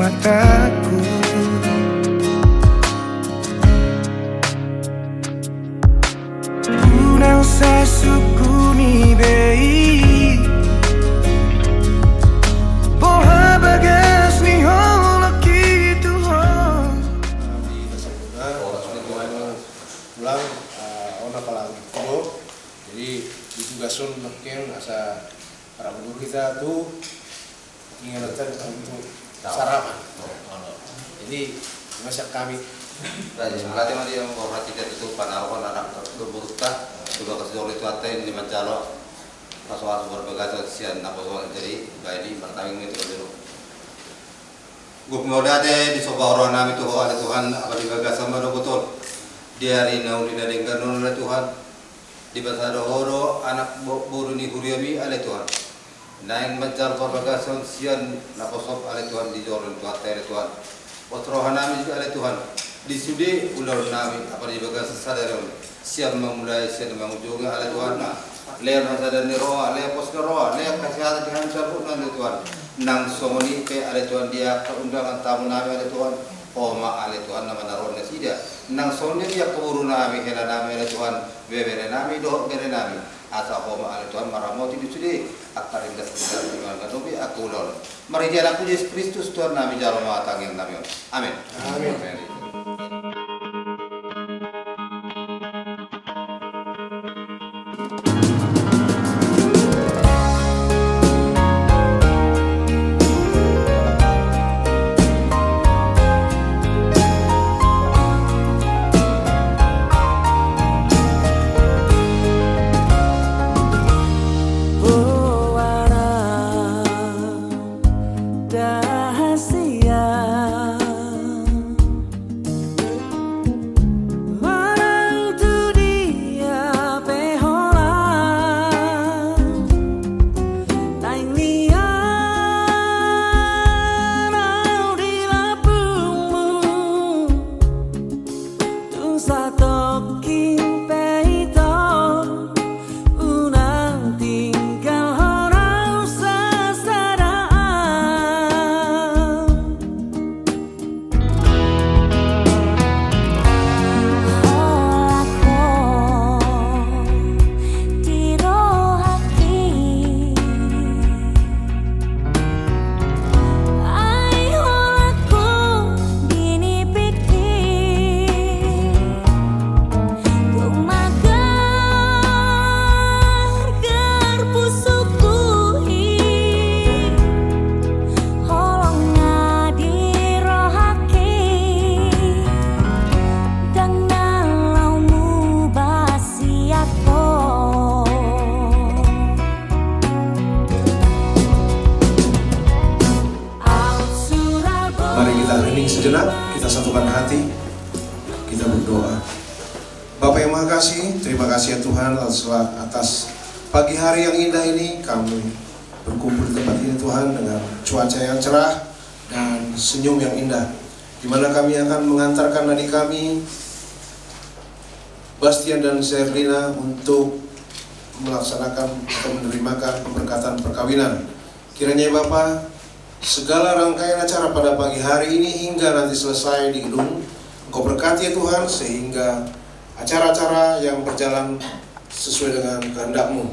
mataku. Ku nang sa sukuni bei boha bagas ni hola gitu ho. Ulang ona palang kudo. Jadi ditugasun makin asa para guru kita tuh mengingatkan untuk sarapan. Jadi masak kami. Jadi berarti mah dia memperhatikan itu panaruhan anak berbuka juga kasih oleh tuate ini mencalo kasuar berbagai sian apa soal jadi baik di pertandingan itu dulu. Gue ngodate di soba orang nami itu ada Tuhan apa di bagas sama do betul. Di hari nau di nadengkan oleh Tuhan di pasar horo anak boru ni huriami oleh Tuhan. Naing mencar berbagasan sian naposop oleh Tuhan di joran tuate oleh Tuhan. Potrohan nami juga oleh Tuhan. Di sudi ular nami apa di bagas sadar siap memulai siap mengujungnya oleh Tuhan. Leer sadar ni roa, leer pos roa, leer kesehatan dihancur pun oleh Tuhan. Nang somoni ke oleh Tuhan dia keundangan tamu nami oleh Tuhan. Oma oleh Tuhan nama naron sida. Nang somoni dia keburu nami hela nami oleh Tuhan. Bebere nami doh bere nami. Asa oma oleh Tuhan maramoti di sudi. Akar indah sedang dengan katobi aku ulol. Mari jalan aku Yesus Kristus Tuhan nami jalan matang yang nami. Amin. Amin. Mari kita hening sejenak, kita satukan hati, kita berdoa. Bapa yang Maha Kasih, terima kasih ya Tuhan atas pagi hari yang indah ini kami berkumpul di tempat ini Tuhan dengan cuaca yang cerah dan senyum yang indah, di mana kami akan mengantarkan adik kami Bastian dan Sherlina untuk melaksanakan atau menerimakan pemberkatan perkawinan. Kiranya Bapa, segala rangkaian acara pada pagi hari ini hingga nanti selesai di gedung, Engkau berkati ya Tuhan, sehingga acara-acara yang berjalan sesuai dengan kehendak-Mu.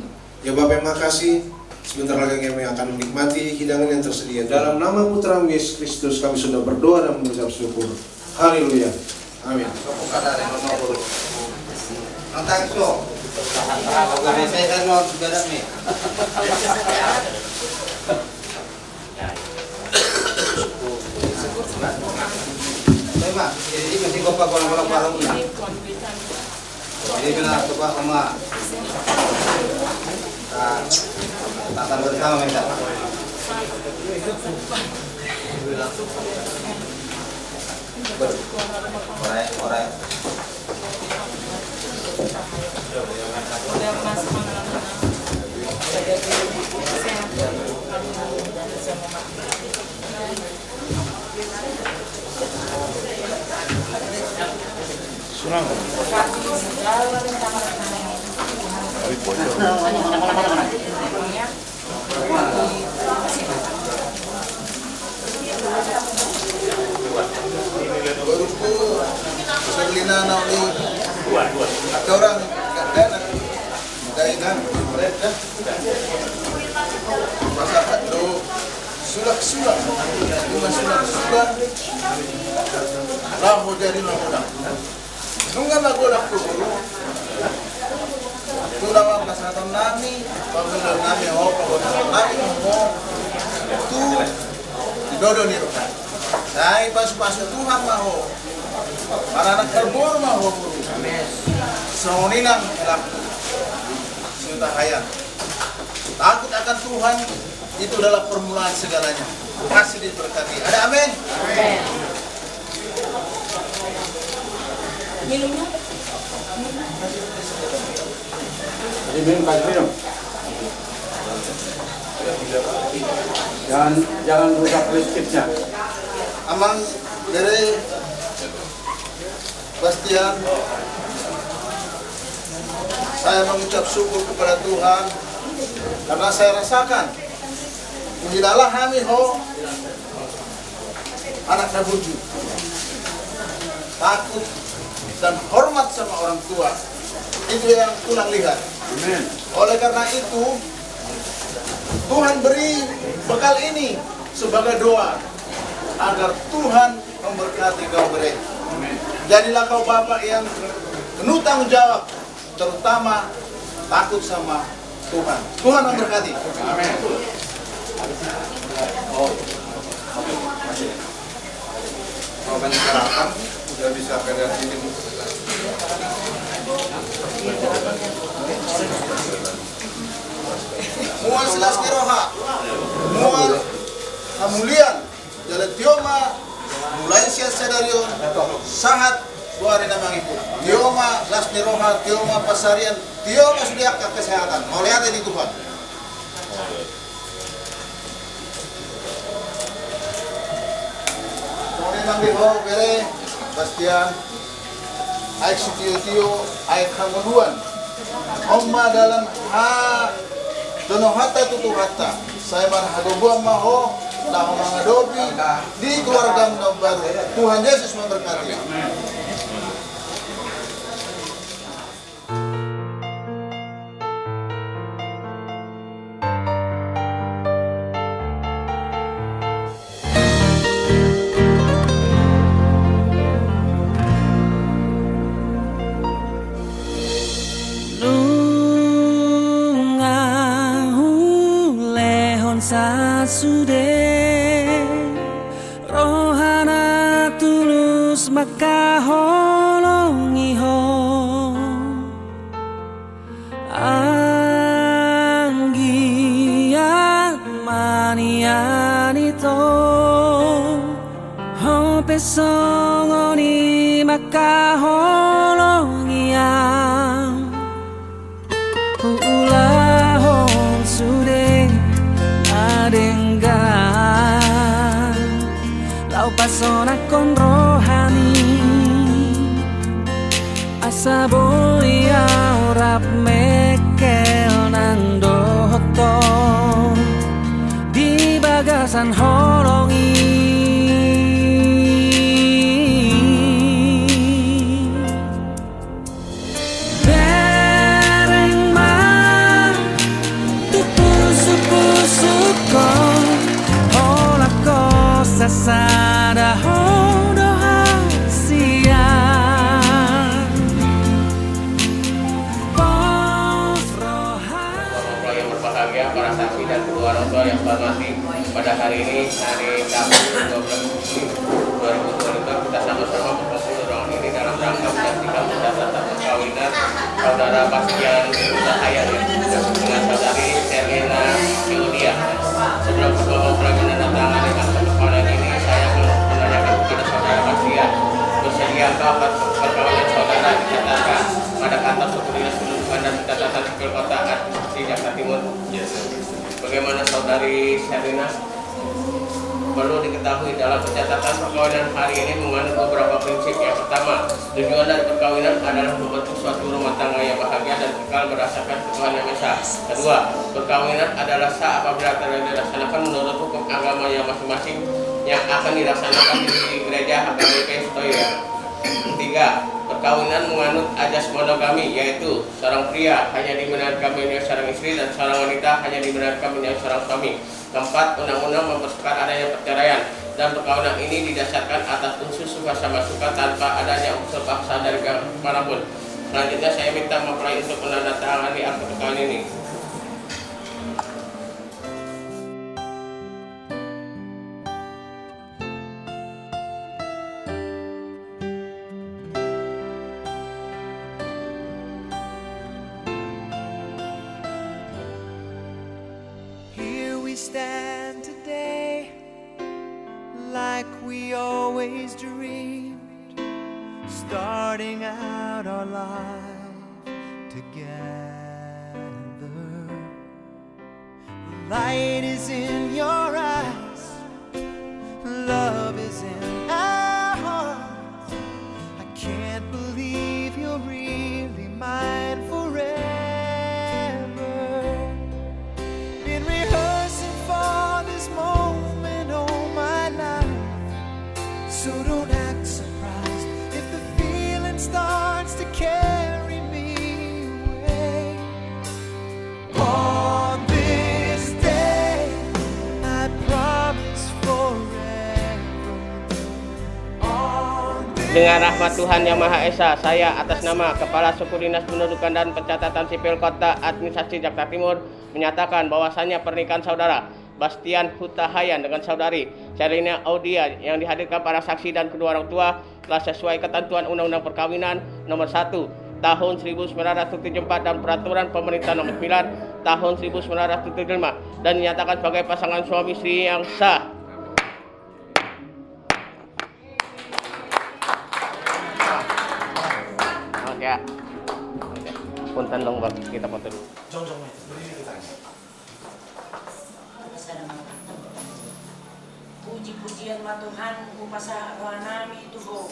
Ya Bapa yang Maha Kasih, sebentar lagi kami akan menikmati hidangan yang tersedia. Dalam nama Putra Yesus Kristus kami sudah berdoa dan mengucap syukur. Haleluya. Amin. Jadi masih kopak kolang-kolang parung na. Jadi kena coba sama tatan bersama minta. Orai. Sunang. Seglina na uli. At orang kaya dan mereka masakan do sulak cuma sulak lah mau jadi lagodak nunggu lagodak dulu tu lawan kesehatan nami pamela nami nami mau tu didodo nih saya pas Tuhan mau para anak terburu mau buru seoninang laku sudah hayat takut akan Tuhan itu adalah permulaan segalanya pasti diberkati ada amin minumnya minum. Jangan rusak listriknya. amang dari Bastian saya mengucap syukur kepada Tuhan karena saya rasakan mengilalah kami anak nabuju takut dan hormat sama orang tua itu yang tulang lihat. Amin. Oleh karena itu Tuhan beri bekal ini sebagai doa agar Tuhan memberkati kau mereka. Jadilah kau bapak yang penuh tanggung jawab, terutama takut sama Tuhan. Tuhan memberkati. Amin. Kalau banyak harapan, udah bisa kerja sini. Mual selas keroha, mual hamulian, jalan tioma, mulai siasadario, sangat buari namang ibu. Tioma las neroha, tioma pasarian, tioma sudah kesehatan. Mau lihat ini Tuhan. Kau memang dibawa bere, Bastian. Aik sutio-tio, aik hamuduan. Oma dalam dono hatta tutu hatta. Saya marhadobuan maho, tahu mangadobi di keluarga baru. Tuhan Yesus memberkati. Sasude rohana tulus maka holongi ho anggiat manianito ho pesongoni maka holongi ang ulahon sude adenggan lau pasona kon rohani asa boya rap mekel nang doto di bagasan holongi sada hodo hasia pos rohani. Bapak yang berbahagia, para saksi dan kedua orang tua yang hormati, pada hari ini hari Sabtu 12 Juni 2022 kita sama-sama berkumpul di ruangan ini dalam rangka menyaksikan pencatat perkawinan saudara Bastian Cahaya dengan saudari Selena Yulia. Sebelum kedua mempelai menandatangani akta perkawinan ini, saya menanyakan kepada saudara Bastian, bersediakah perkawinan saudara dicatatkan pada kantor suku dinas pendudukan dan pencatatan sipil kota di Jakarta Timur? Bagaimana saudari Selena? Perlu diketahui dalam pencatatan perkawinan hari ini mengandung beberapa prinsip. Yang pertama, tujuan dari perkawinan adalah membentuk suatu rumah tangga yang bahagia dan kekal berdasarkan Tuhan Yang Esa. Kedua, perkawinan adalah sah apabila telah dilaksanakan menurut hukum agama yang masing-masing yang akan dilaksanakan di gereja HKBP Stoya. Ketiga, perkawinan menganut ajas monogami, yaitu seorang pria hanya dibenarkan menjadi seorang istri dan seorang wanita hanya dibenarkan menjadi seorang suami. Keempat, undang-undang mempersukat adanya perceraian dan perkawinan ini didasarkan atas unsur suka sama suka tanpa adanya unsur paksa dari pihak manapun. Selanjutnya saya minta mempelai untuk menandatangani akte perkawinan ini. Here we stand today, like we always dreamed, starting out our life together. The light is in your eyes, love is in our hearts. I can't believe you're really mine forever. Been rehearsing for this moment all my life, so don't act surprised if the feeling starts to carry me away. On this day, I promise forever. On this Dengan rahmat Tuhan Yang Maha Esa, saya atas nama Kepala Suku Dinas Pendudukan dan Pencatatan Sipil Kota Administrasi Jakarta Timur menyatakan bahwasannya pernikahan saudara Bastian Hutahayan dengan saudari Sherlina Audia yang dihadirkan para saksi dan kedua orang tua telah sesuai ketentuan Undang-Undang Perkawinan Nomor 1 Tahun 1974 dan Peraturan Pemerintah Nomor 9 Tahun 1975 dan dinyatakan sebagai pasangan suami istri yang sah. Oke. Punten dong Bang, kita foto dulu. Puji-pujian ma Tuhan upasa rohanami tuho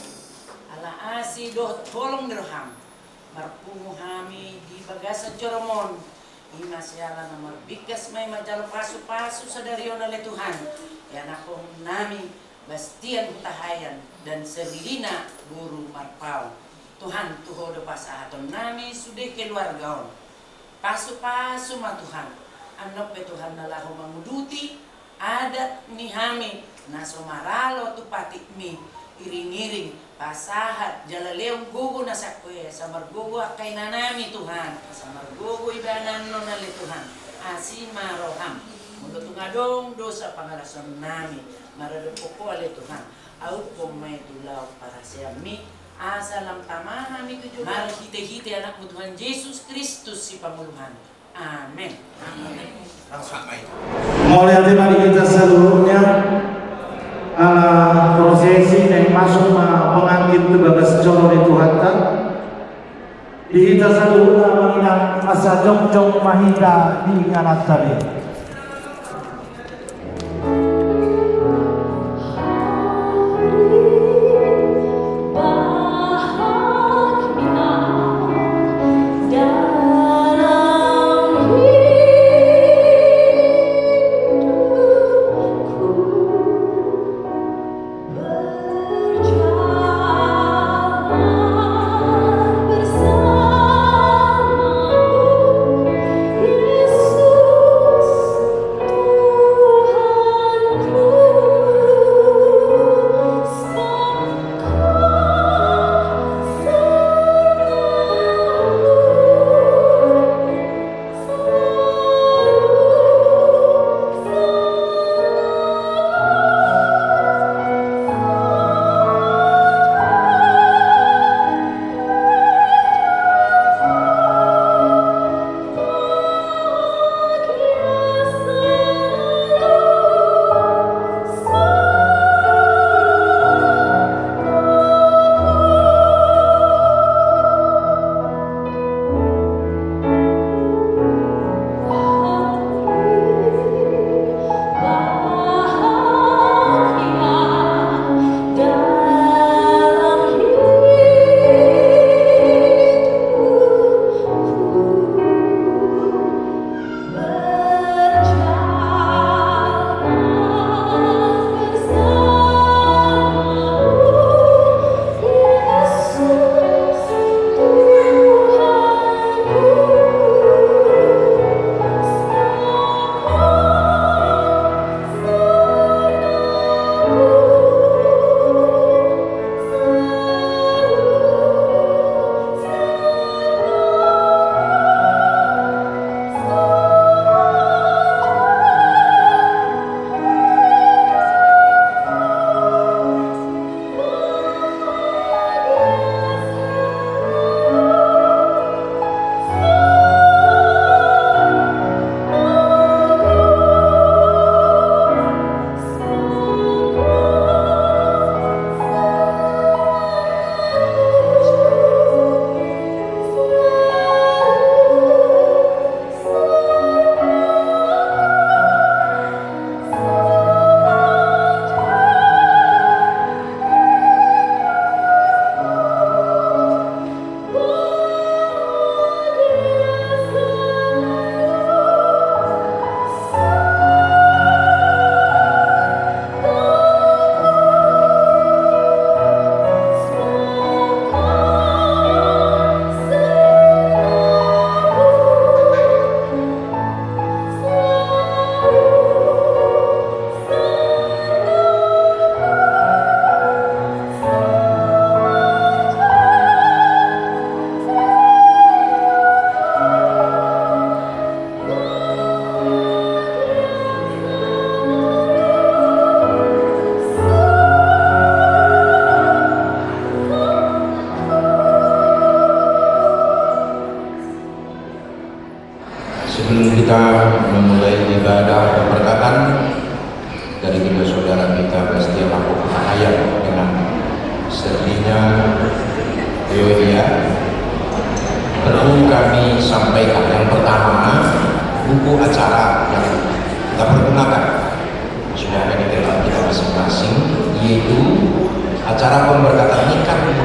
ala asi doh tolong derham marpumu hami di bagasa joromon ima siala namar bikas may majalo pasu-pasu sadariona le Tuhan ya nakong nami Bastian Hutahayan dan Sherlina Guru Marpau Tuhan tuho do pasahaton nami sudah keluargaon pasu-pasu ma Tuhan anop pe Tuhan nalahu manguduti adat ni hami naso maralo tu patik mi iring-iring pasahat jalaleong gugu na sakwe samar gugu akay nanami Tuhan samar gugu ibanan no nali Tuhan asima roham mulut ngadong dosa pangalasan nami maradopoko ale Tuhan au pomay tulaw para siami asalam tamahan mi tujuh mar hite-hite anak Tuhan Yesus Kristus si pamuluhan amin amin. Mulai hari kita seluruhnya prosesi yang masuk mengambil tugas color itu hantar di kita seluruhnya menginap masa jong-jong mahida di ngalat tadi. Yesus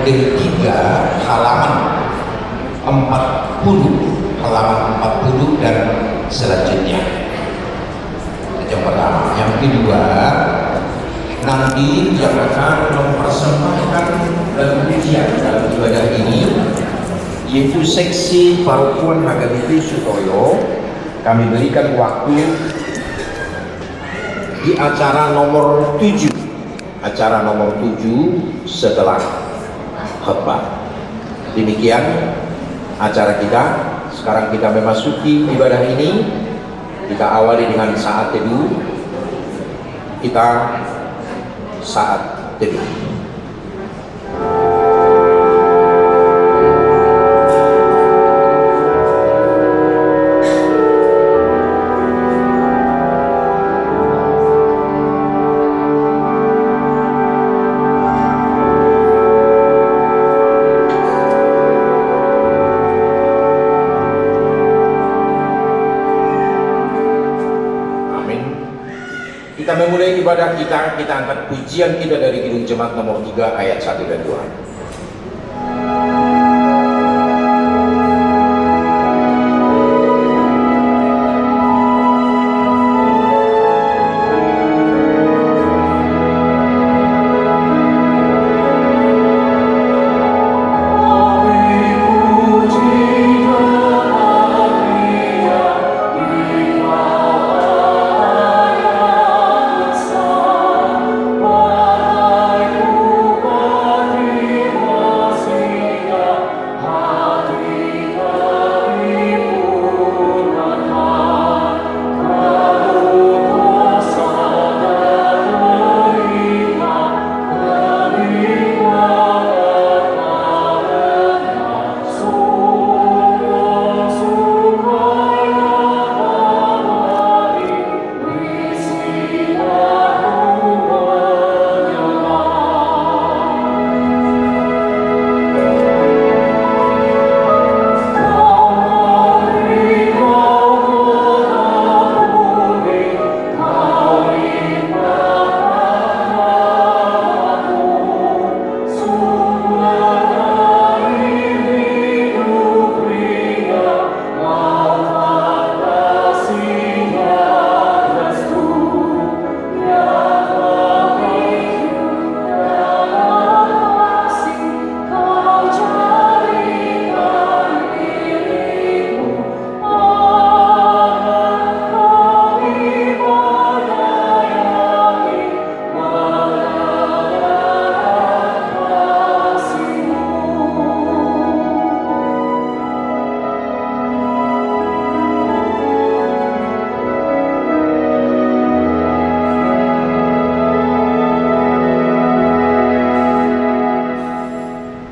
UPD 3 halaman 40 dan selanjutnya. Yang pertama. Yang kedua, nanti yang akan mempersembahkan lagu pujian dalam ibadah ini yaitu seksi Parupuan Hagabiti Sutoyo. Kami berikan waktu di acara nomor 7 setelah khutbah. Demikian acara kita. Sekarang kita memasuki ibadah ini. Kita awali dengan saat teduh. Kita saat teduh. Kita memulai ibadah kita angkat pujian kita dari Kidung Jemaat nomor 3 ayat 1 dan 2.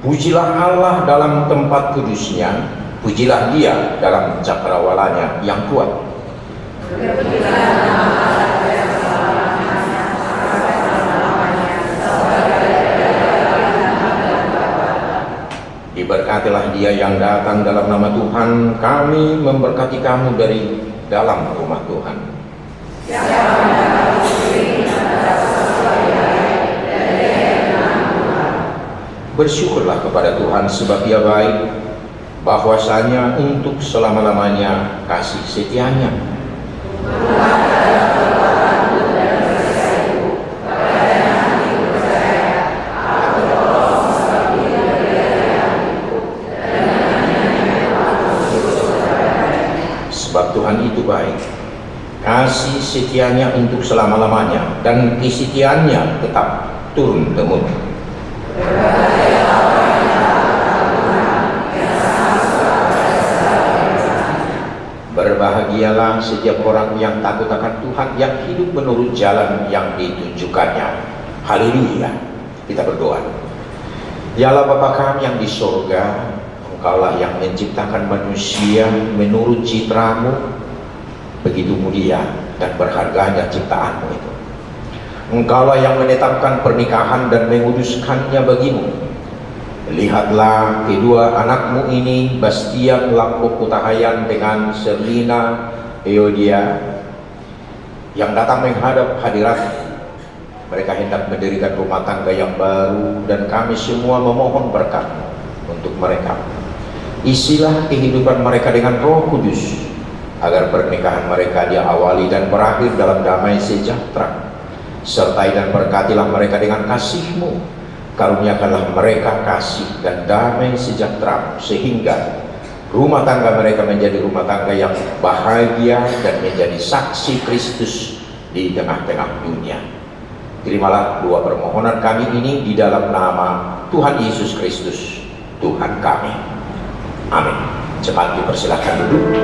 Pujilah Allah dalam tempat kudusnya, pujilah Dia dalam cakrawalanya yang kuat. Diberkatilah Dia yang datang dalam nama Tuhan. Kami memberkati kamu dari dalam rumah Tuhan. Bersyukurlah kepada Tuhan sebab Dia baik, bahwasanya untuk selama-lamanya kasih setianya. Sebab Tuhan itu baik, kasih setianya untuk selama-lamanya, dan kesetiaannya tetap turun-temurun. Berbahagialah setiap orang yang takut akan Tuhan, yang hidup menurut jalan yang ditunjukkannya. Haleluya. Kita berdoa. Ya Allah Bapa kami yang di sorga, Engkaulah yang menciptakan manusia menurut citramu. Begitu mulia dan berharganya ciptaanmu itu. Engkaulah yang menetapkan pernikahan dan menguduskannya bagimu. Lihatlah kedua anakmu ini, Bastian Lampuk Kutahayan dengan Serlina Eodia, yang datang menghadap hadirat Mereka hendak mendirikan rumah tangga yang baru, dan kami semua memohon berkat untuk mereka. Isilah kehidupan mereka dengan Roh Kudus, agar pernikahan mereka diawali dan berakhir dalam damai sejahtera. Sertai dan berkatilah mereka dengan kasih-Mu. Karuniakanlah mereka kasih dan damai sejahtera, sehingga rumah tangga mereka menjadi rumah tangga yang bahagia dan menjadi saksi Kristus di tengah-tengah dunia. Terimalah dua permohonan kami ini di dalam nama Tuhan Yesus Kristus, Tuhan kami. Amin. Jemaat dipersilakan duduk.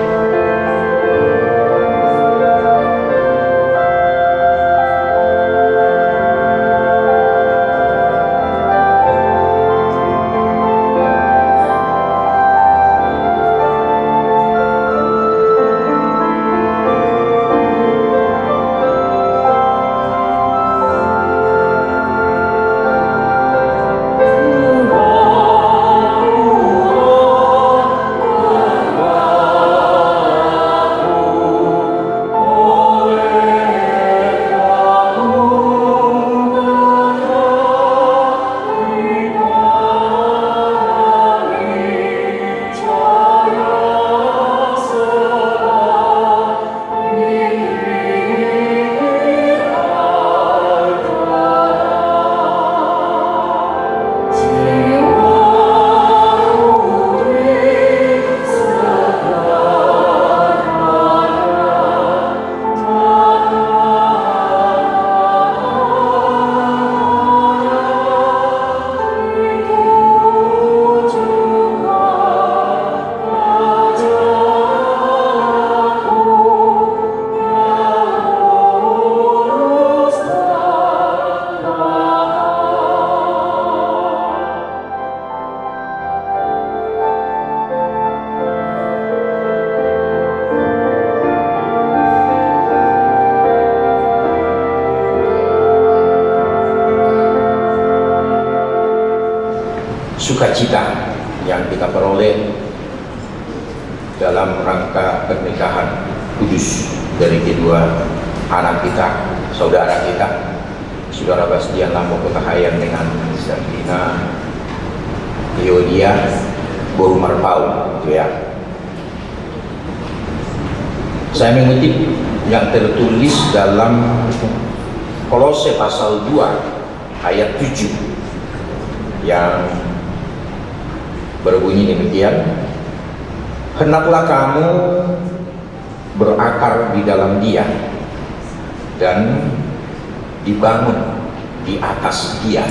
Sukacita yang kita peroleh dalam rangka pernikahan kudus dari kedua anak kita, saudara kita, Saudara Bastian Lambo Kutahayan dengan Sabrina Yodia Boru Marpau, gitu ya. Saya mengutip yang tertulis dalam Kolose pasal 2 ayat 7 yang berbunyi demikian, hendaklah kamu berakar di dalam Dia dan dibangun di atas Dia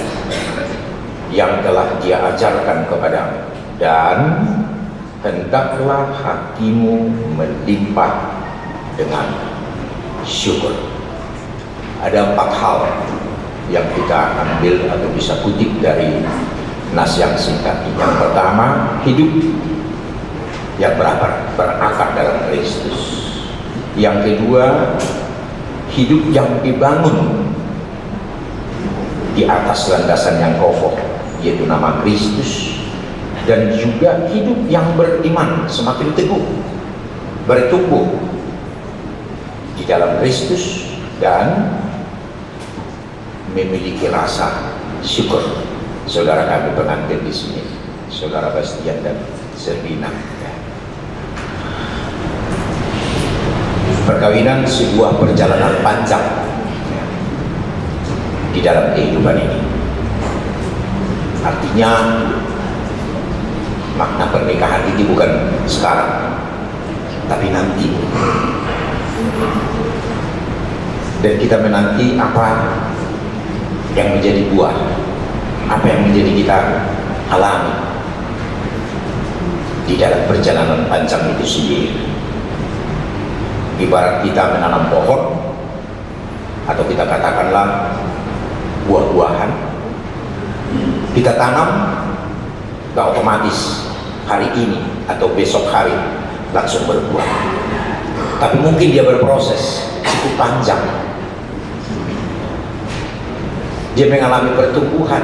yang telah Dia ajarkan kepadamu, dan hendaklah hatimu melimpah dengan syukur. Ada 4 hal yang kita ambil atau bisa kutip dari nas yang singkat. Yang pertama, hidup yang berakar dalam Kristus. Yang kedua, hidup yang dibangun di atas landasan yang kokoh, yaitu nama Kristus. Dan juga hidup yang beriman semakin teguh, bertumbuh di dalam Kristus, dan memiliki rasa syukur. Saudara kami pengantin di sini, Saudara Bastian dan Serbina. Perkawinan sebuah perjalanan panjang di dalam kehidupan ini. Artinya makna pernikahan itu bukan sekarang, tapi nanti. Dan kita menanti apa yang menjadi buah, apa yang menjadi kita alami di dalam perjalanan panjang itu sendiri. Ibarat kita menanam pohon, atau kita katakanlah buah-buahan, kita tanam gak otomatis hari ini atau besok hari langsung berbuah, tapi mungkin dia berproses cukup panjang. Dia mengalami pertumbuhan,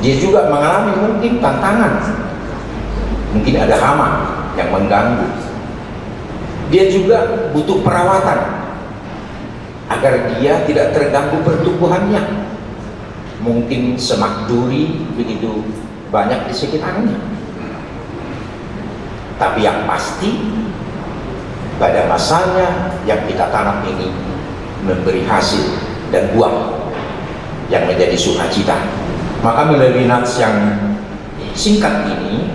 dia juga mengalami mungkin tantangan, mungkin ada hama yang mengganggu, dia juga butuh perawatan. agar dia tidak terganggu pertumbuhannya. Mungkin semak duri begitu banyak di sekitarnya, tapi yang pasti pada masanya yang kita tanam ini memberi hasil dan buah yang menjadi sukacita. Maka melalui nats yang singkat ini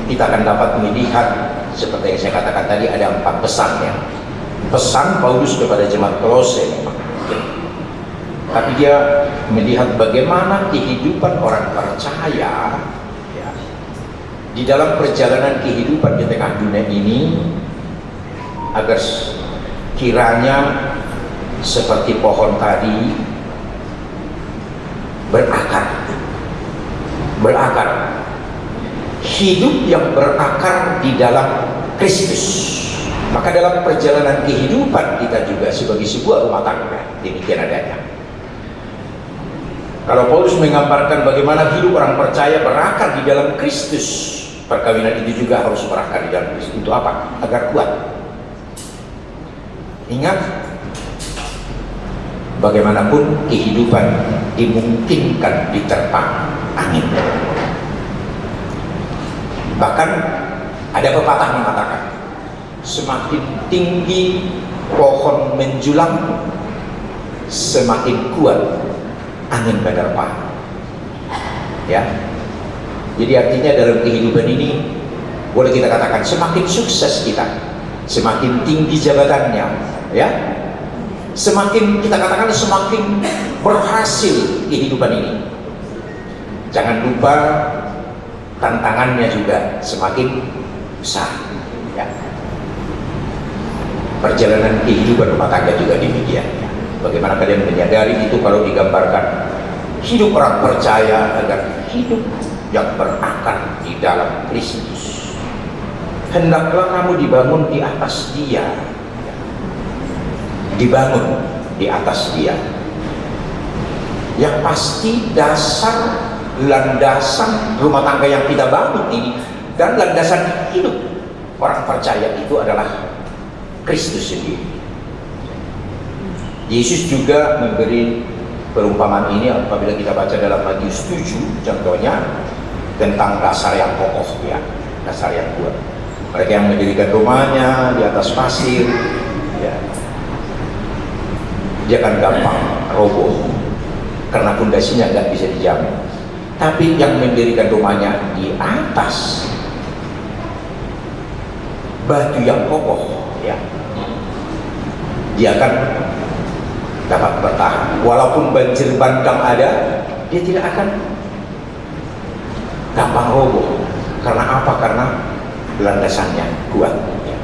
kita akan dapat melihat, seperti yang saya katakan tadi, ada 4 pesannya. Pesan Paulus kepada jemaat Kolose memang, tapi dia melihat bagaimana kehidupan orang percaya ya, di dalam perjalanan kehidupan di tengah dunia ini, agar kiranya seperti pohon tadi berakar, hidup yang berakar di dalam Kristus. Maka dalam perjalanan kehidupan kita juga sebagai sebuah rumah tangga, demikian adanya. Kalau Paulus menggambarkan bagaimana hidup orang percaya berakar di dalam Kristus, perkawinan itu juga harus berakar di dalam Kristus. Itu apa? Agar kuat. Ingat, bagaimanapun kehidupan dimungkinkan diterpa angin. Bahkan ada pepatah mengatakan, semakin tinggi pohon menjulang, semakin kuat angin menerpa. Ya, jadi artinya dalam kehidupan ini boleh kita katakan semakin sukses kita, semakin tinggi jabatannya, ya, semakin kita katakan semakin berhasil kehidupan ini. Jangan lupa tantangannya juga semakin besar. Ya. Perjalanan kehidupan rumah tangga juga demikian. Ya. Bagaimana kalian menyadari itu kalau digambarkan hidup orang percaya agar hidup yang berakar di dalam Kristus. Hendaklah kamu dibangun di atas Dia. Dibangun di atas Dia. Yang pasti dasar landasan rumah tangga yang kita bangun ini dan landasan hidup orang percaya itu adalah Kristus sendiri. Yesus juga memberi perumpamaan ini apabila kita baca dalam Matius 7, contohnya tentang dasar yang kokoh, ya, dasar yang kuat. Mereka yang mendirikan rumahnya di atas pasir, ya, dia akan gampang roboh karena fondasinya nggak bisa dijamin. Tapi yang mendirikan rumahnya di atas batu yang kokoh, ya, dia akan dapat bertahan. Walaupun banjir bandang ada, dia tidak akan gampang roboh. Karena apa? Karena landasannya kuat. Ya.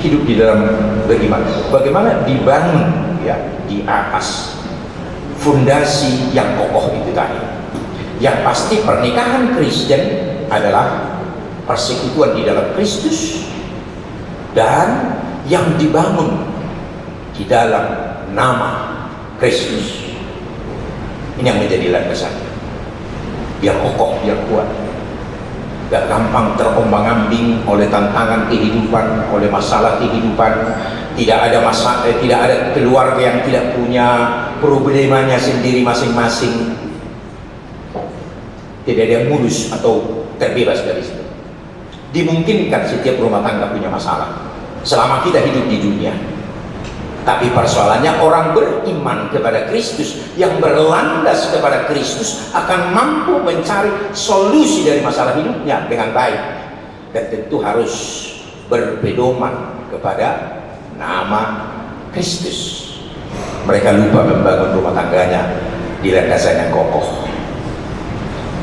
Hidup di dalam beriman. Bagaimana dibangun, ya, di atas fondasi yang kokoh itu tadi. Yang pasti pernikahan Kristen adalah persekutuan di dalam Kristus dan yang dibangun di dalam nama Kristus. Ini yang menjadi landasannya. Biar kokoh, biar kuat, gak gampang terombang-ambing oleh tantangan kehidupan, oleh masalah kehidupan. Tidak ada masalah, tidak ada keluarga yang tidak punya problemanya sendiri masing-masing. Tidak ada yang mulus atau terbebas dari situ. Dimungkinkan setiap rumah tangga punya masalah selama kita hidup di dunia. Tapi persoalannya orang beriman kepada Kristus, yang berlandas kepada Kristus akan mampu mencari solusi dari masalah hidupnya dengan baik. Dan tentu harus berpedoman kepada nama Kristus. Mereka lupa membangun rumah tangganya di landasan yang kokoh.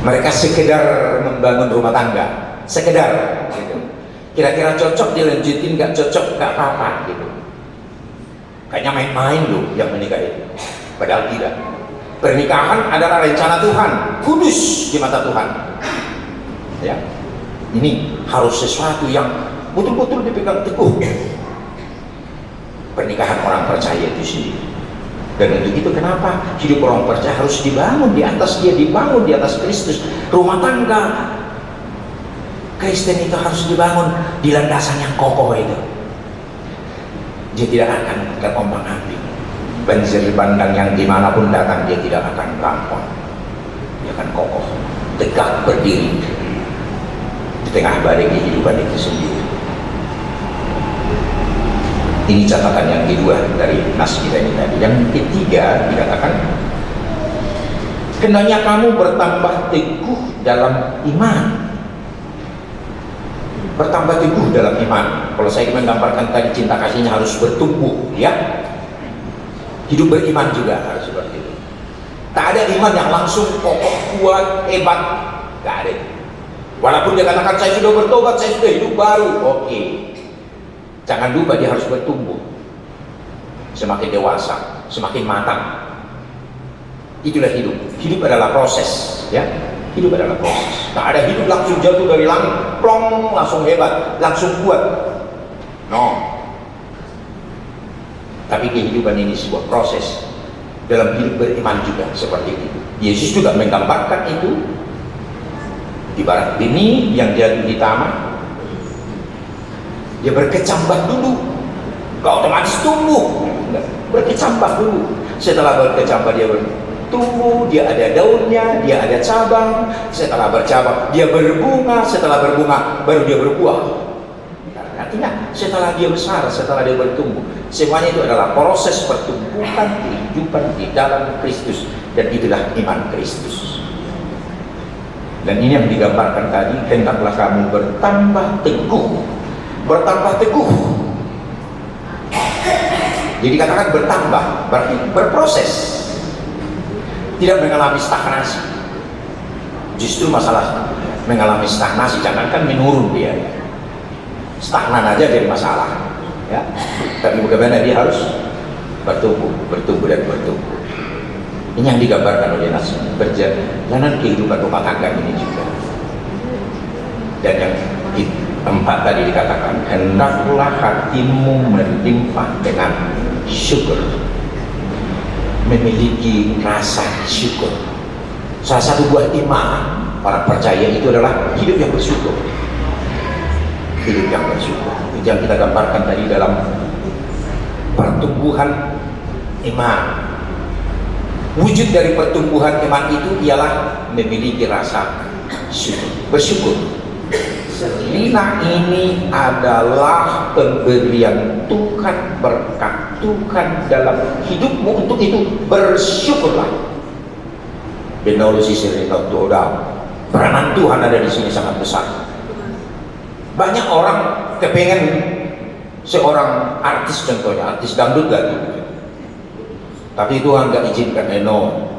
Mereka sekedar membangun rumah tangga, sekedar gitu. Kira-kira cocok dilanjutin, nggak cocok nggak apa-apa gitu. Kayaknya main-main loh yang menikah itu. Padahal tidak. Pernikahan adalah rencana Tuhan, kudus di mata Tuhan. Ya, ini harus sesuatu yang betul-betul dipegang teguh. Pernikahan orang percaya itu sendiri. Dan untuk itu kenapa hidup orang percaya harus dibangun di atas Dia, dibangun di atas Kristus. Rumah tangga Kristen itu harus dibangun di landasan yang kokoh itu. Dia tidak akan terombang-ambing. Banjir bandang yang dimanapun datang, dia tidak akan gampang. Dia akan kokoh, tegak berdiri di tengah badai kehidupan itu sendiri. Ini catatan yang kedua dari nas kita ini tadi. Yang ketiga dikatakan, hendaknya kamu bertambah teguh dalam iman. Bertambah teguh dalam iman. Kalau saya menggambarkan tadi, cinta kasihnya harus bertumbuh, ya. Hidup beriman juga harus seperti itu. Tak ada iman yang langsung kokoh, kuat, hebat. Tak ada. Walaupun dia katakan saya sudah bertobat, saya sudah hidup baru, oke. Jangan lupa dia harus bertumbuh. Semakin dewasa, semakin matang. Itulah hidup. Hidup adalah proses, ya. Hidup adalah proses. Tak ada hidup langsung jatuh dari langit, plong, langsung hebat, langsung kuat. No. Tapi kehidupan ini sebuah proses. Dalam hidup beriman juga seperti itu. Yesus juga menggambarkan itu. Ibarat benih yang jatuh di taman, dia berkecambah dulu, kau otomatis tumbuh. Berkecambah dulu. Setelah berkecambah dia tumbuh, dia ada daunnya, dia ada cabang. Setelah bercabang dia berbunga, setelah berbunga baru dia berbuah. Artinya setelah dia besar, setelah dia bertumbuh, semuanya itu adalah proses pertumbuhan kehidupan di dalam Kristus, dan itulah iman Kristus. Dan ini yang digambarkan tadi, hendaklah kamu bertambah teguh. Bertambah teguh. Jadi katakan bertambah, berarti berproses. Tidak mengalami stagnasi. Justru masalah mengalami stagnasi, jangankan menurun dia. Stagnan aja jadi masalah. Ya. Tapi bagaimana dia harus bertumbuh, bertumbuh dan bertumbuh. Ini yang digambarkan oleh Nas, perjalanan kehidupan rumah tangga ini juga. Dan yang keempat tadi dikatakan, hendaklah hatimu melimpah dengan syukur, memiliki rasa syukur. Salah satu buah iman para percaya itu adalah hidup yang bersyukur. Hidup yang bersyukur. Itu yang kita gambarkan tadi dalam pertumbuhan iman. Wujud dari pertumbuhan iman itu ialah memiliki rasa syukur, bersyukur. Selina ini adalah pemberian Tuhan, berkat Tuhan dalam hidupmu. Untuk itu bersyukurlah. Benolosi Selina Toda, peranan Tuhan ada di sini sangat besar. Banyak orang kepengen seorang artis, contohnya artis dangdut lagi. Tapi Tuhan gak izinkan, no,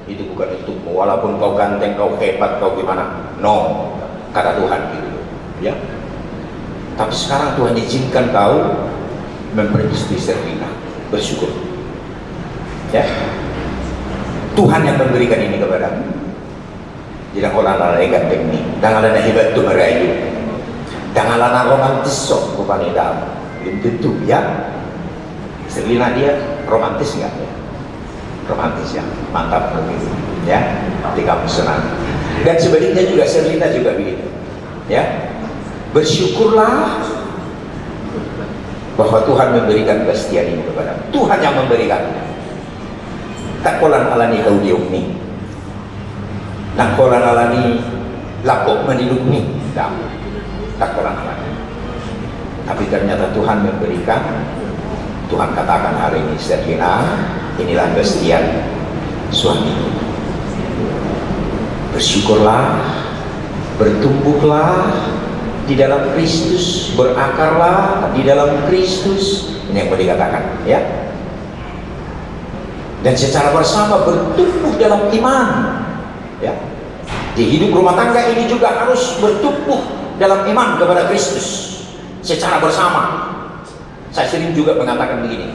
itu bukan untukmu. Walaupun kau ganteng, kau hebat, kau gimana, no, kata Tuhan gitu, ya. Tapi sekarang Tuhan izinkan kau memperistri Selina, bersyukur, ya. Tuhan yang memberikan ini kepadamu. Jadi kau lana ganteng nih, jangan lana hebat tuh merayu, jangan lana romantis sok bukan dalam, belum tentu, ya. Selina dia romantis nggak ya? Romantis ya, mantap begitu, ya. Di kamu senang. Dan sebaliknya juga Selina juga begitu, ya. Bersyukurlah bahwa Tuhan memberikan kesetiaan ini kepada Tuhan yang memberikan. Tak kolan alani kau diumni, tak kolan alani lapok meniluni, tak kolan alani. Tapi ternyata Tuhan memberikan. Tuhan katakan hari ini, Selina, inilah kesetiaan suami. Bersyukurlah, bertumbuhlah di dalam Kristus, berakarlah di dalam Kristus. Ini yang mau dikatakan, ya. Dan secara bersama bertumbuh dalam iman, ya. Di hidup rumah tangga ini juga harus bertumbuh dalam iman kepada Kristus secara bersama. Saya sering juga mengatakan begini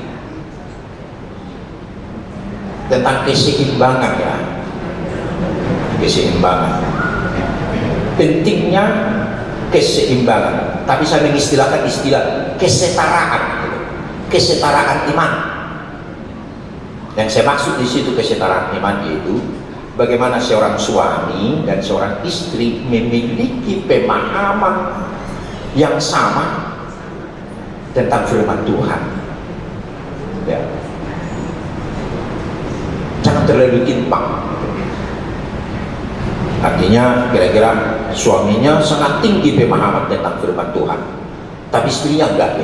tentang keseimbangan, ya. Keseimbangan, pentingnya keseimbangan. Tapi saya mengistilahkan istilah kesetaraan, kesetaraan iman. Yang saya maksud di situ kesetaraan iman yaitu bagaimana seorang suami dan seorang istri memiliki pemahaman yang sama tentang firman Tuhan. Ya. Jangan terlalu timpang. Artinya kira-kira suaminya sangat tinggi pemahaman tentang firman Tuhan, tapi istrinya enggak.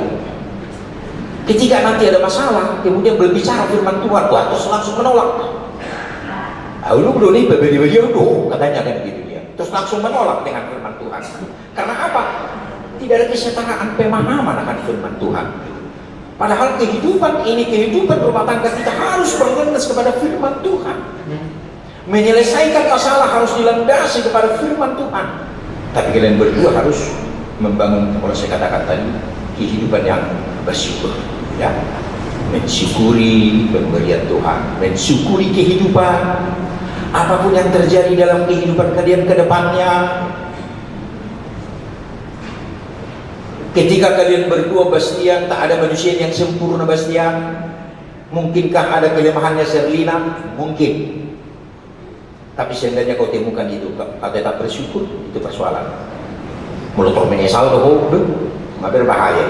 Ketika nanti ada masalah, kemudian berbicara firman Tuhan, wah terus langsung menolak. Lu belum nih beli katanya kan gitu dia. Terus langsung menolak dengan firman Tuhan. Karena apa? Tidak ada kesetaraan pemahaman akan firman Tuhan. Padahal kehidupan ini, kehidupan rumah tangga kita harus berlandas kepada firman Tuhan. Menyelesaikan masalah harus dilandasi kepada firman Tuhan. Tapi kalian berdua harus membangun, kalau saya katakan tadi, kehidupan yang bersyukur, ya. Mensyukuri pemberian Tuhan, mensyukuri kehidupan, apapun yang terjadi dalam kehidupan kalian ke depannya. Ketika kalian berdua, Bastian, tak ada manusia yang sempurna, Bastian. Mungkinkah ada kelemahannya Serlina? Mungkin. Tapi seandainya kau temukan itu, kau tetap bersyukur, itu persoalan. Mulut kau menyesal, kau nggak berbahaya.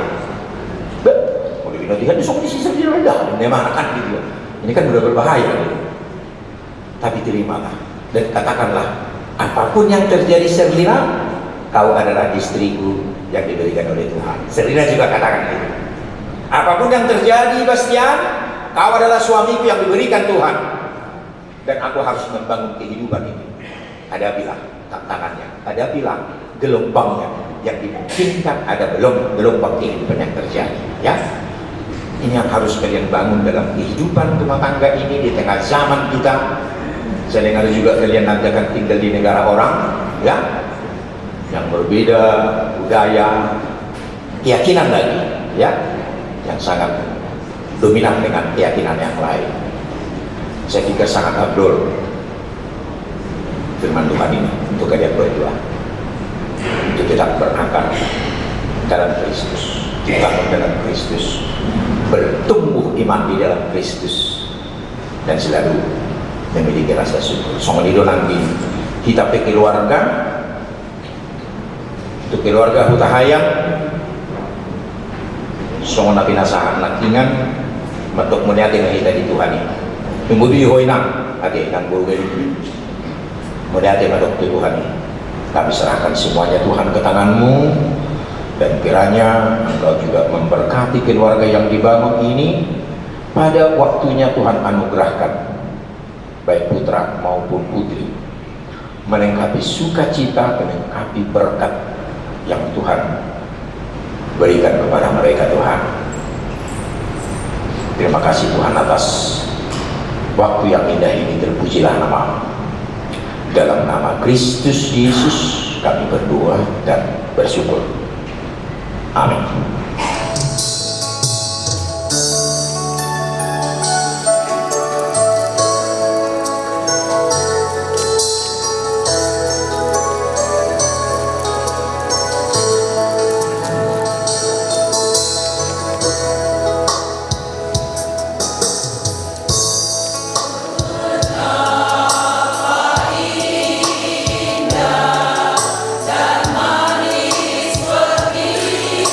Kalau Tuhan itu di sisi rendah, memang akan gitu. Ini kan sudah berbahaya. Gitu. Tapi terimalah dan katakanlah, apapun yang terjadi Serlina, kau adalah istriku yang diberikan oleh Tuhan. Serlina juga katakan gitu. Apapun yang terjadi, Bastian, kau adalah suamiku yang diberikan Tuhan. Dan aku harus membangun kehidupan ini. Hadapilah tantangannya, hadapilah gelombangnya yang dimungkinkan ada gelombang kehidupan yang terjadi. Ya, ini yang harus kalian bangun dalam kehidupan rumah tangga ini di tengah zaman kita. Saya dengar juga kalian nanti akan tinggal di negara orang, ya, yang berbeda budaya, keyakinan lagi, ya, yang sangat dominan dengan keyakinan yang lain. Saya pikir sangat abdul firman Tuhan ini untuk kalian berdua, untuk tetap berakar dalam Kristus, dibangun dalam Kristus, bertumbuh iman di dalam Kristus, dan selalu memiliki rasa syukur. Soalnya itu nanti kita pe keluarga, untuk keluarga hutahayang, soalnya pinasahan lakingan, matok meniati kita di Tuhan ini. Tunggu di hoinang, ade nang bugel. Meniati matok di Tuhan ini. Kami serahkan semuanya Tuhan ke tanganmu, dan kiranya Engkau juga memberkati keluarga yang dibangun ini. Pada waktunya Tuhan anugerahkan baik putra maupun putri, melengkapi sukacita, melengkapi berkat yang Tuhan berikan kepada mereka. Tuhan, terima kasih Tuhan atas waktu yang indah ini. Terpujilah nama, dalam nama Kristus Yesus kami berdoa dan bersyukur. Amin. Dan manis pergi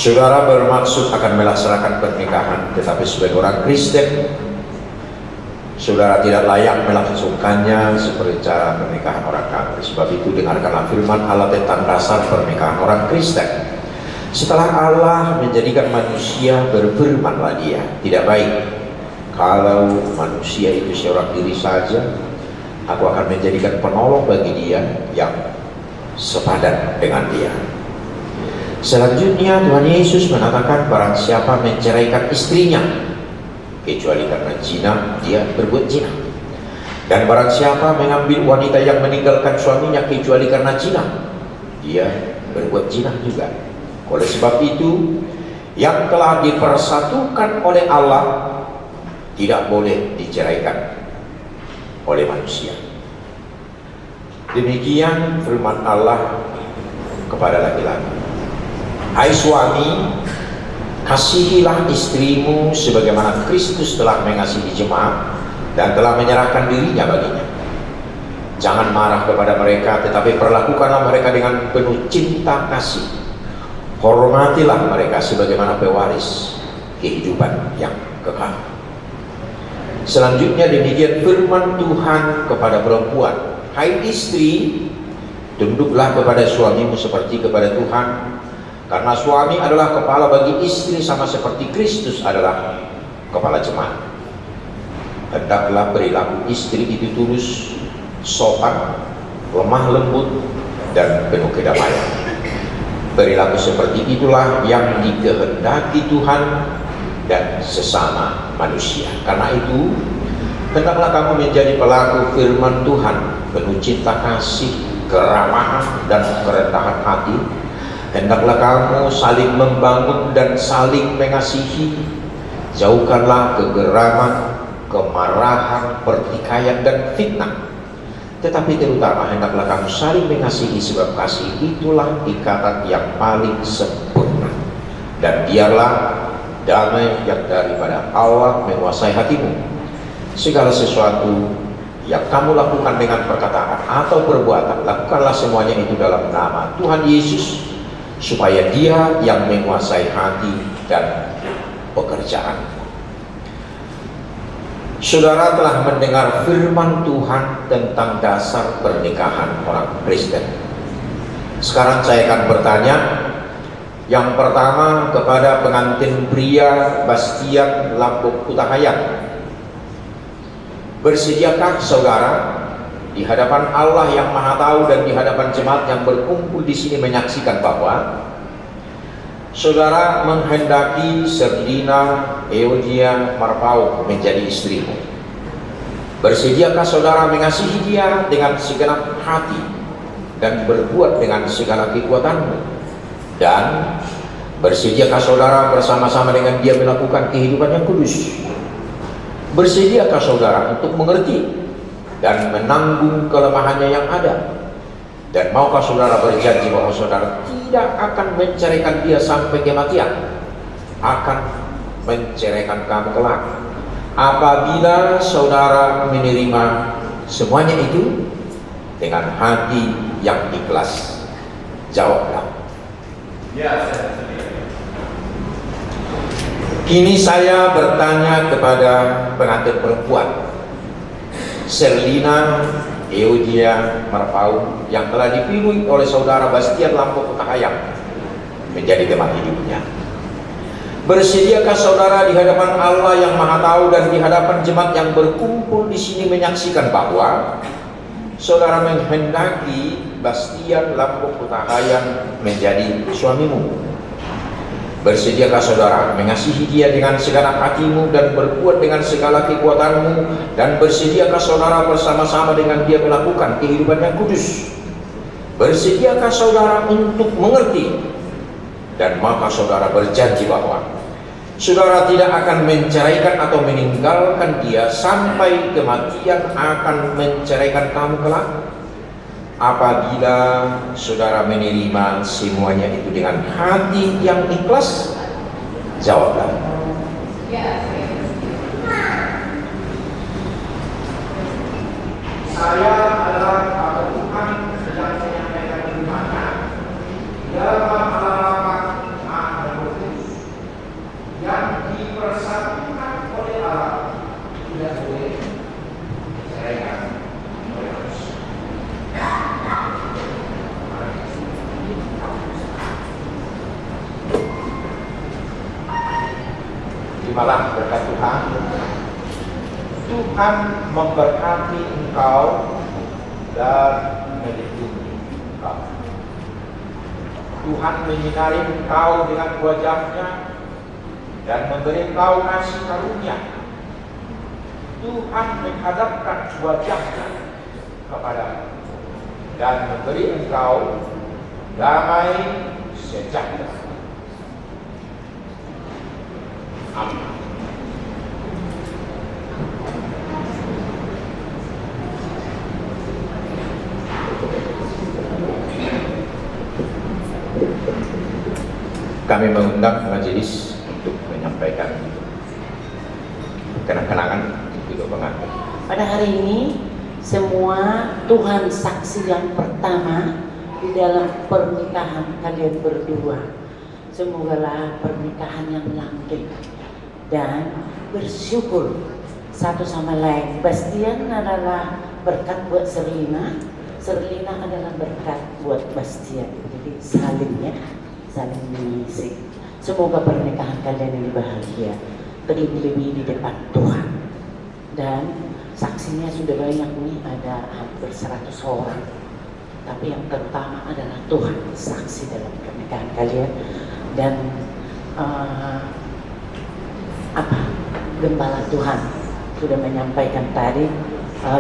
Saudara bermaksud akan melaksanakan pernikahan, tetapi sebagai orang Kristen, saudara tidak layak melangsungkannya seperti cara pernikahan orang kafir. Sebab itu dengarkanlah firman Allah tentang dasar pernikahan orang Kristen. Setelah Allah menjadikan manusia, berfirmanlah Dia, tidak baik kalau manusia itu seorang diri saja. Aku akan menjadikan penolong bagi dia yang sepadan dengan dia. Selanjutnya Tuhan Yesus mengatakan barang siapa menceraikan istrinya kecuali karena zina, dia berbuat zina. Dan barang siapa mengambil wanita yang meninggalkan suaminya kecuali karena zina, dia berbuat zina juga. Oleh sebab itu, yang telah dipersatukan oleh Allah tidak boleh diceraikan oleh manusia. Demikian firman Allah kepada laki-laki. Hai suami, kasihilah istrimu sebagaimana Kristus telah mengasihi jemaat dan telah menyerahkan dirinya baginya. Jangan marah kepada mereka, tetapi perlakukanlah mereka dengan penuh cinta kasih. Hormatilah mereka sebagaimana pewaris kehidupan yang kekal. Selanjutnya demikian firman Tuhan kepada perempuan. Hai istri, tunduklah kepada suamimu seperti kepada Tuhan. Karena suami adalah kepala bagi istri sama seperti Kristus adalah kepala jemaat. Hendaklah perilaku istri itu tulus, sopan, lemah lembut, dan penuh kedamaian. Perilaku seperti itulah yang dikehendaki Tuhan dan sesama manusia. Karena itu, hendaklah kamu menjadi pelaku firman Tuhan, penuh cinta kasih, keramahan, dan kerendahan hati. Hendaklah kamu saling membangun dan saling mengasihi. Jauhkanlah kegeraman, kemarahan, pertikaian, dan fitnah. Tetapi terutama hendaklah kamu saling mengasihi, sebab kasih itulah ikatan yang paling sempurna. Dan biarlah damai yang daripada Allah menguasai hatimu. Segala sesuatu yang kamu lakukan dengan perkataan atau perbuatan, lakukanlah semuanya itu dalam nama Tuhan Yesus, supaya Dia yang menguasai hati dan pekerjaan. Saudara telah mendengar firman Tuhan tentang dasar pernikahan orang Kristen. Sekarang saya akan bertanya, yang pertama kepada pengantin pria Bastian Lampuk Kutahayang. Bersediakah saudara di hadapan Allah yang Maha Tahu dan di hadapan jemaat yang berkumpul di sini menyaksikan bahwa saudara menghendaki Serlina Eudia Marpau menjadi istrimu? Bersediakah saudara mengasihi dia dengan segenap hati dan berbuat dengan segala kekuatanmu? Dan bersediakah saudara bersama-sama dengan dia melakukan kehidupan yang kudus? Bersediakah saudara untuk mengerti dan menanggung kelemahannya yang ada? Dan maukah saudara berjanji bahwa saudara tidak akan menceraikan dia sampai kematian? Akan menceraikan kamu kelak apabila saudara menerima semuanya itu dengan hati yang ikhlas? Jawablah. Ya, kini saya bertanya kepada pengantin perempuan Serlina Eudia Marpau yang telah dipilih oleh saudara Bastian Lampuk Kutahayang menjadi teman hidupnya. Bersediakah saudara di hadapan Allah yang Maha Tahu dan di hadapan jemaat yang berkumpul di sini menyaksikan bahwa saudara menghendaki Bastian Lampuk Kutahayang menjadi suamimu? Bersediakah saudara mengasihi dia dengan segenap hatimu dan berbuat dengan segala kekuatanmu? Dan bersediakah saudara bersama-sama dengan dia melakukan kehidupan yang kudus? Bersediakah saudara untuk mengerti? Dan maka saudara berjanji bahwa saudara tidak akan menceraikan atau meninggalkan dia sampai kematian akan menceraikan kamu kelak? Apabila saudara menerima semuanya itu dengan hati yang ikhlas? Jawablah. Saya adalah hamba Tuhan sedang menyampaikan firman-Nya dalam halaman Terimalah berkat Tuhan. Tuhan memberkati engkau dan melindungi engkau. Tuhan menyinari engkau dengan wajah-Nya dan memberi engkau kasih karunia. Tuhan menghadapkan wajah-Nya kepadamu dan memberi engkau damai sejahtera. Amin. Kami mengundang majelis untuk menyampaikan kenang-kenangan untuk pengantin. Pada hari ini semua Tuhan saksi yang pertama di dalam pernikahan kalian berdua. Semogalah pernikahan yang langgeng dan bersyukur satu sama lain. Bastian adalah berkat buat Serlina, Serlina adalah berkat buat Bastian. Jadi saling ya, saling mengisi. Semoga pernikahan kalian ini bahagia, lebih-lebih di depan Tuhan. Dan saksinya sudah banyak nih, ada hampir 100 orang. Tapi yang terutama adalah Tuhan saksi dalam pernikahan kalian. Dan Gembala Tuhan sudah menyampaikan tadi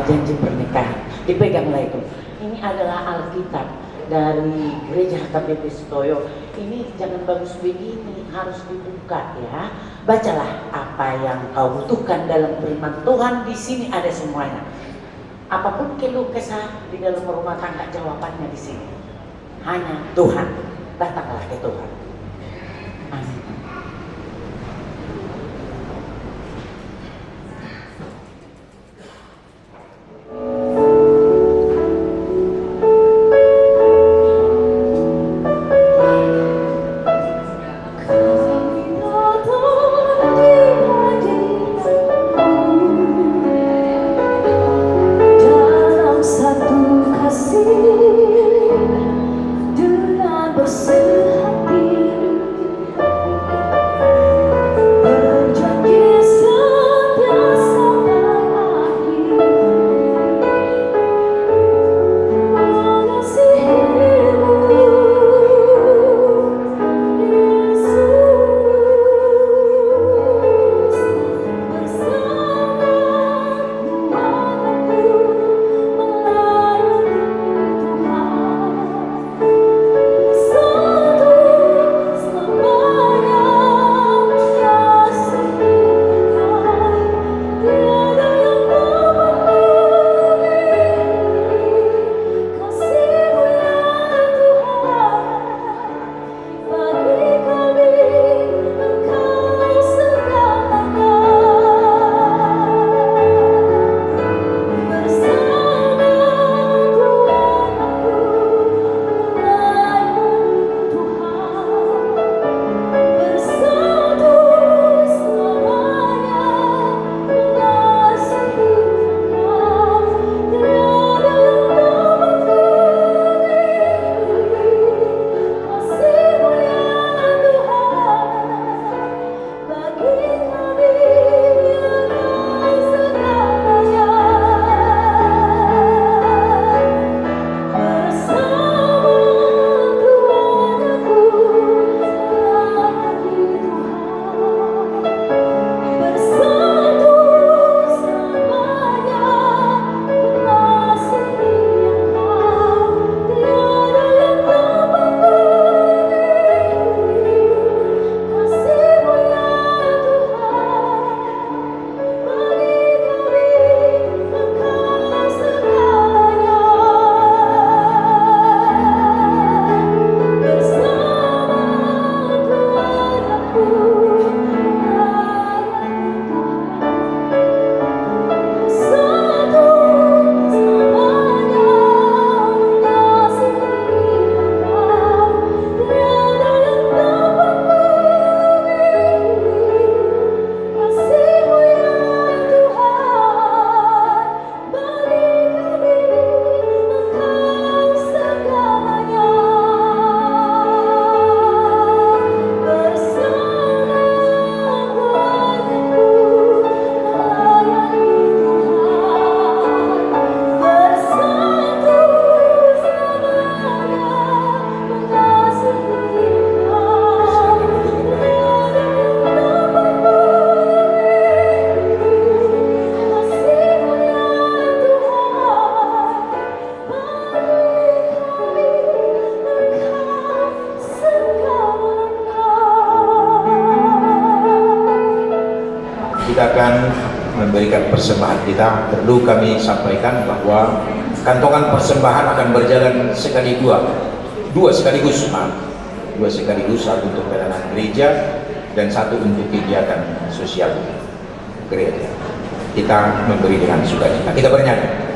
janji pernikahan, dipeganglah itu. Ini adalah Alkitab dari Gereja HKBP Setoyo. Ini jangan bagus begini, harus dibuka ya. Bacalah apa yang kau butuhkan dalam firman Tuhan. Di sini ada semuanya. Apapun keluh kesah di dalam rumah tangga, jawabannya di sini. Hanya Tuhan. Datanglah ke Tuhan. Amin. Dengan bersihati memberikan persembahan kita, perlu kami sampaikan bahwa kantongan persembahan akan berjalan dua sekaligus, satu untuk pelayanan gereja dan satu untuk kegiatan sosial gereja. Kita memberi dengan sukacita. Kita bernyanyi.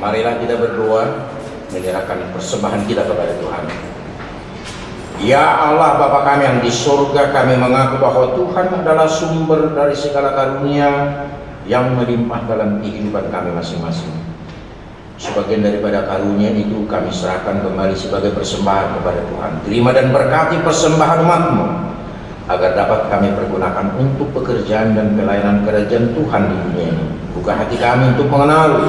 Marilah kita berdoa, menyerahkan persembahan kita kepada Tuhan. Ya Allah Bapa kami yang di surga, kami mengaku bahwa Tuhan adalah sumber dari segala karunia yang melimpah dalam kehidupan kami masing-masing. Sebagian daripada karunia itu kami serahkan kembali sebagai persembahan kepada Tuhan. Terima dan berkati persembahan umat-Mu, agar dapat kami pergunakan untuk pekerjaan dan pelayanan kerajaan Tuhan di dunia ini. Buka hati kami untuk mengenal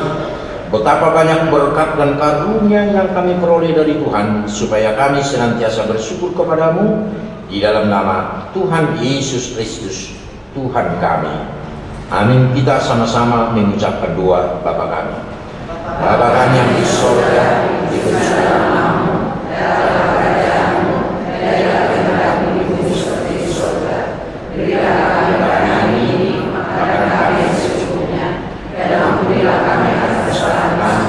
betapa banyak berkat dan karunia yang kami peroleh dari Tuhan, supaya kami senantiasa bersyukur kepadamu di dalam nama Tuhan Yesus Kristus, Tuhan kami. Amin. Kita sama-sama mengucapkan doa Bapa kami. Bapa kami yang di surga, dikuduskanlah namamu, datanglah kerajaanmu, jadilah kehendakmu di bumi seperti di surga. Berilah kami hari ini makanan kami yang secukupnya, dan ampunilah kami atas kesalahan kami,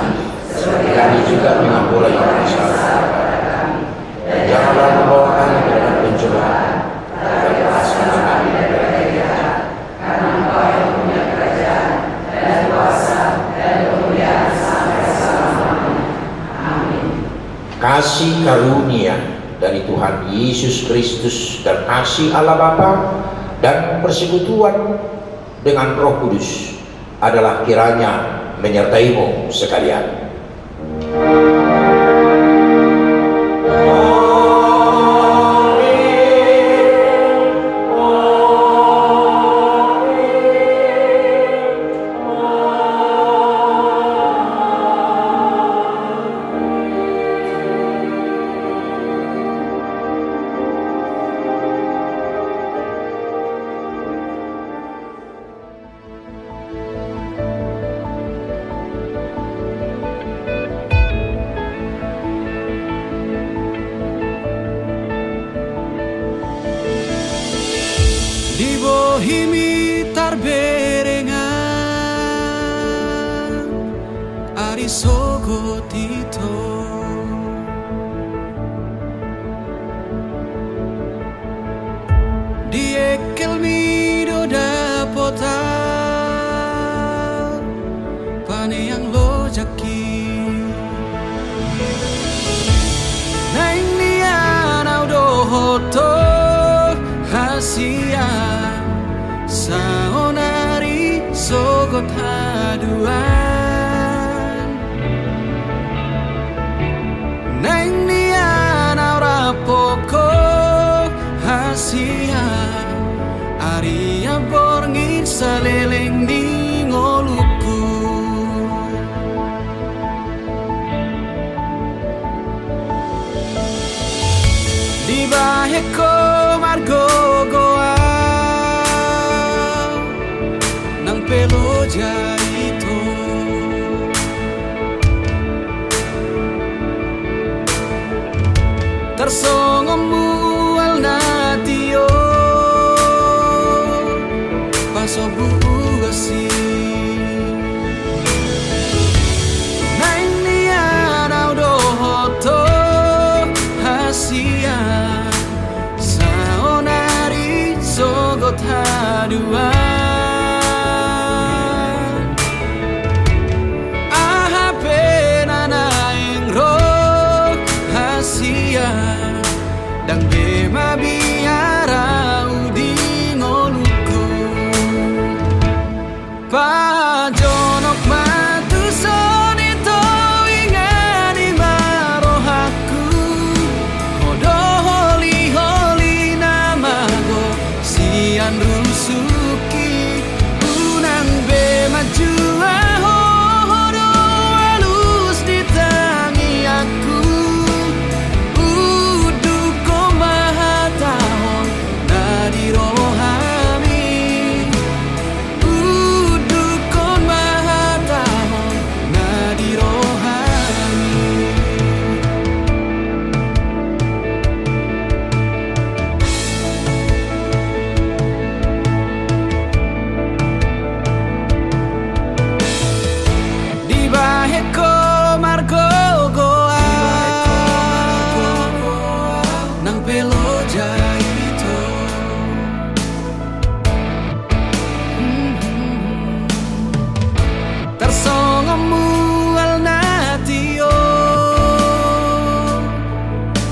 seperti kami juga mengampuni orang yang salah kepada kami. Dan janganlah membawa kami ke dalam pencobaan, tetapi lepaskanlah kami dari jahat, karena Engkau yang punya kerajaan dan kuasa dan kemuliaan sampai selama-lamanya. Amin. Kasih karunia dari Tuhan Yesus Kristus dan kasih Allah Bapa dan persekutuan dengan Roh Kudus adalah kiranya menyertaimu sekalian. Di bohimi tarberengan ari sogo tito di ekel mido dapota pane yang lo jaki nang nian audo hoto hasia saonari sogot haduan neng nian aura poko hasia aria borngin saleleng di ngoluku di baheko margo goa Tersongomu alnatio pasobu asi Naing nian audo hoto hasia Saonari sogot haduan Dang bema biara udi ngoluku Pajonok matu sonito ingani marohaku Hodo holi holi namago sian rusuki Unang bema jua hodo halus ditangi aku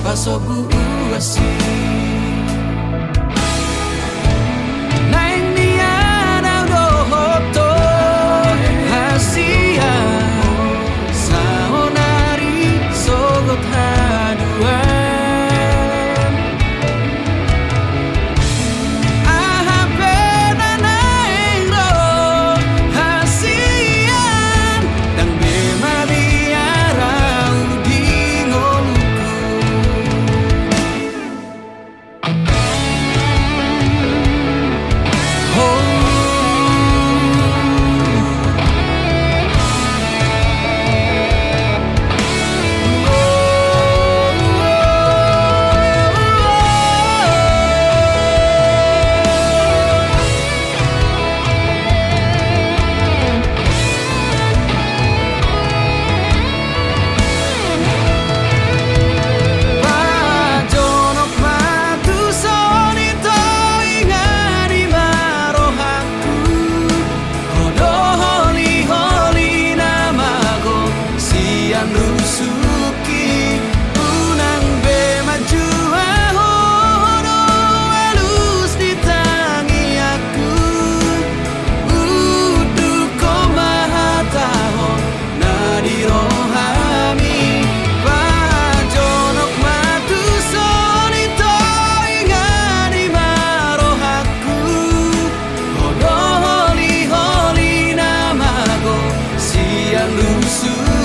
Pasobu asi Naing nian audo hoto hasia Saonari sogot haduan Ahapena naing ro hasian Dang bema biara udi ngoluku Lusu